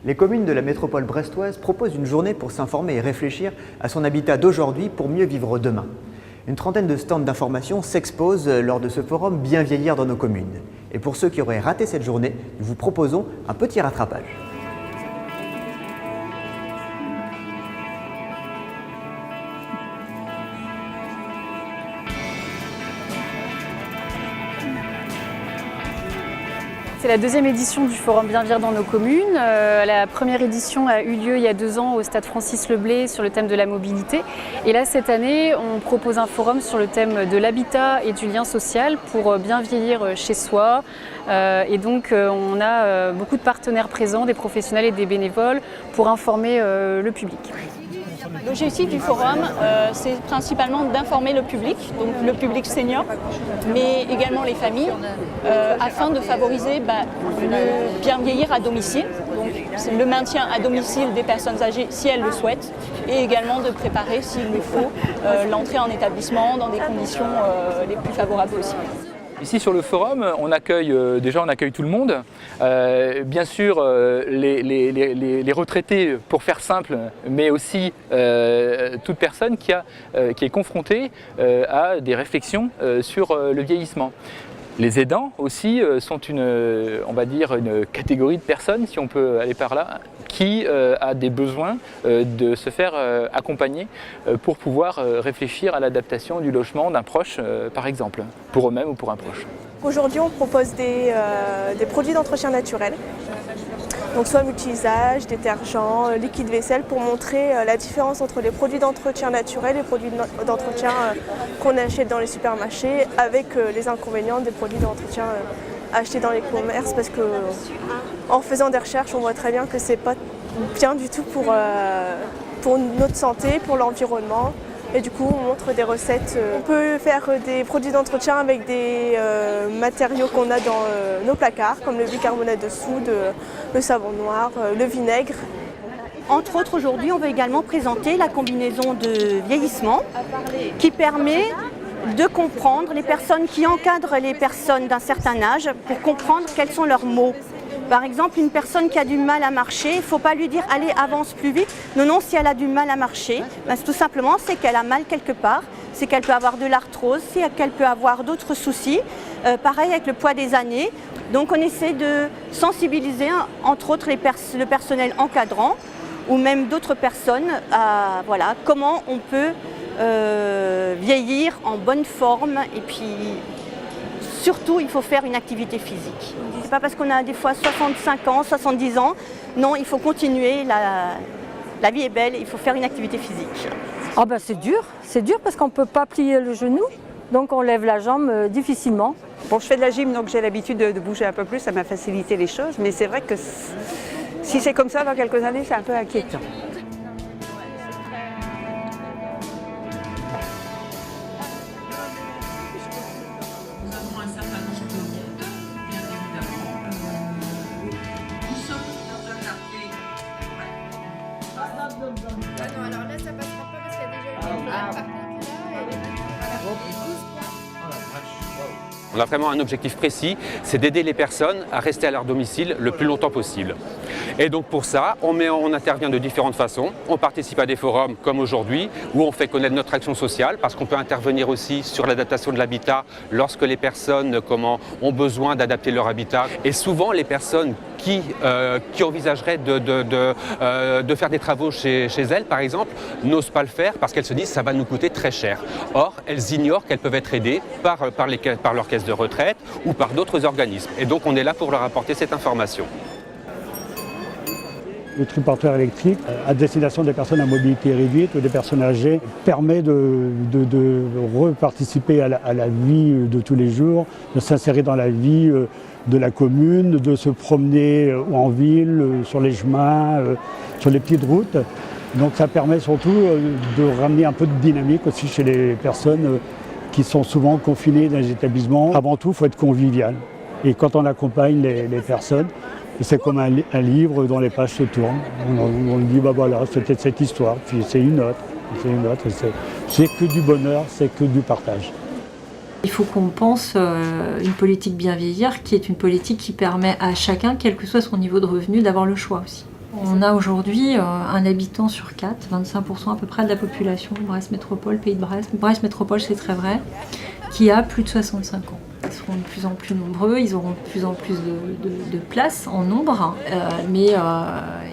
Les communes de la métropole brestoise proposent une journée pour s'informer et réfléchir à son habitat d'aujourd'hui pour mieux vivre demain. Une trentaine de stands d'information s'exposent lors de ce forum Bien vieillir dans nos communes. Et pour ceux qui auraient raté cette journée, nous vous proposons un petit rattrapage. C'est la deuxième édition du Forum Bien vieillir dans nos communes. La première édition a eu lieu il y a 2 ans au stade Francis Leblay sur le thème de la mobilité. Et là, cette année, on propose un forum sur le thème de l'habitat et du lien social pour bien vieillir chez soi. Et donc, on a beaucoup de partenaires présents, des professionnels et des bénévoles pour informer le public. L'objectif du forum, c'est principalement d'informer le public, donc le public senior, mais également les familles, afin de favoriser le bien vieillir à domicile, donc le maintien à domicile des personnes âgées si elles le souhaitent, et également de préparer, s'il le faut, l'entrée en établissement dans des conditions les plus favorables possibles. Ici sur le forum, on accueille tout le monde. Bien sûr les retraités pour faire simple, mais aussi toute personne qui est confrontée à des réflexions sur le vieillissement. Les aidants aussi sont on va dire une catégorie de personnes, si on peut aller par là, qui a des besoins de se faire accompagner pour pouvoir réfléchir à l'adaptation du logement d'un proche, par exemple, pour eux-mêmes ou pour un proche. Aujourd'hui, on propose des produits d'entretien naturel, donc soit multi-usages, détergents, liquide vaisselle, pour montrer la différence entre les produits d'entretien naturel et les produits d'entretien qu'on achète dans les supermarchés, avec les inconvénients des produits d'entretien achetés dans les commerces, parce qu'en faisant des recherches, on voit très bien que c'est pas bien du tout pour notre santé, pour l'environnement. Et du coup, on montre des recettes. On peut faire des produits d'entretien avec des matériaux qu'on a dans nos placards, comme le bicarbonate de soude, le savon noir, le vinaigre. Entre autres, aujourd'hui, on veut également présenter la combinaison de vieillissement qui permet de comprendre les personnes qui encadrent les personnes d'un certain âge pour comprendre quels sont leurs maux. Par exemple, une personne qui a du mal à marcher, il ne faut pas lui dire « allez, avance plus vite ». Non, si elle a du mal à marcher, tout simplement, c'est qu'elle a mal quelque part, c'est qu'elle peut avoir de l'arthrose, c'est qu'elle peut avoir d'autres soucis. Pareil avec le poids des années. Donc on essaie de sensibiliser, entre autres, le personnel encadrant ou même d'autres personnes à comment on peut vieillir en bonne forme, et puis surtout il faut faire une activité physique. C'est pas parce qu'on a des fois 65 ans, 70 ans, non, il faut continuer, la vie est belle, il faut faire une activité physique. Ah ben c'est dur parce qu'on ne peut pas plier le genou, donc on lève la jambe difficilement. Bon, je fais de la gym, donc j'ai l'habitude de bouger un peu plus, ça m'a facilité les choses, mais c'est vrai que si c'est comme ça dans quelques années, c'est un peu inquiétant. Non, alors là, ça passera pas parce qu'il y a déjà eu par contre, là, On a vraiment un objectif précis, c'est d'aider les personnes à rester à leur domicile le plus longtemps possible. Et donc pour ça, on intervient de différentes façons. On participe à des forums comme aujourd'hui, où on fait connaître notre action sociale, parce qu'on peut intervenir aussi sur l'adaptation de l'habitat lorsque les personnes ont besoin d'adapter leur habitat. Et souvent, les personnes qui envisageraient de faire des travaux chez elles, par exemple, n'osent pas le faire parce qu'elles se disent que ça va nous coûter très cher. Or, elles ignorent qu'elles peuvent être aidées par leur caisse de retraite ou par d'autres organismes. Et donc, on est là pour leur apporter cette information. Le triporteur électrique, à destination des personnes à mobilité réduite ou des personnes âgées, permet de reparticiper à la vie de tous les jours, de s'insérer dans la vie de la commune, de se promener en ville, sur les chemins, sur les petites routes. Donc ça permet surtout de ramener un peu de dynamique aussi chez les personnes qui sont souvent confinées dans les établissements. Avant tout, il faut être convivial. Et quand on accompagne les personnes, c'est comme un livre dont les pages se tournent. On dit, bah voilà, c'était cette histoire, puis c'est une autre, c'est que du bonheur, c'est que du partage. Il faut qu'on pense une politique bien vieillir qui est une politique qui permet à chacun, quel que soit son niveau de revenu, d'avoir le choix aussi. On a aujourd'hui un habitant sur 4, 25% à peu près de la population, Brest Métropole, Pays de Brest. Brest Métropole, c'est très vrai, qui a plus de 65 ans. Ils seront de plus en plus nombreux, ils auront de plus en plus de place en nombre, mais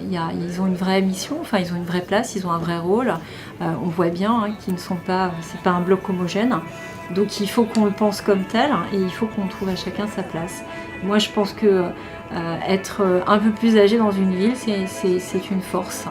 ils ont une vraie mission, enfin ils ont une vraie place, ils ont un vrai rôle. On voit bien qu'ils ne sont pas, c'est pas un bloc homogène. Donc il faut qu'on le pense comme tel et il faut qu'on trouve à chacun sa place. Moi je pense que être un peu plus âgé dans une ville, c'est une force.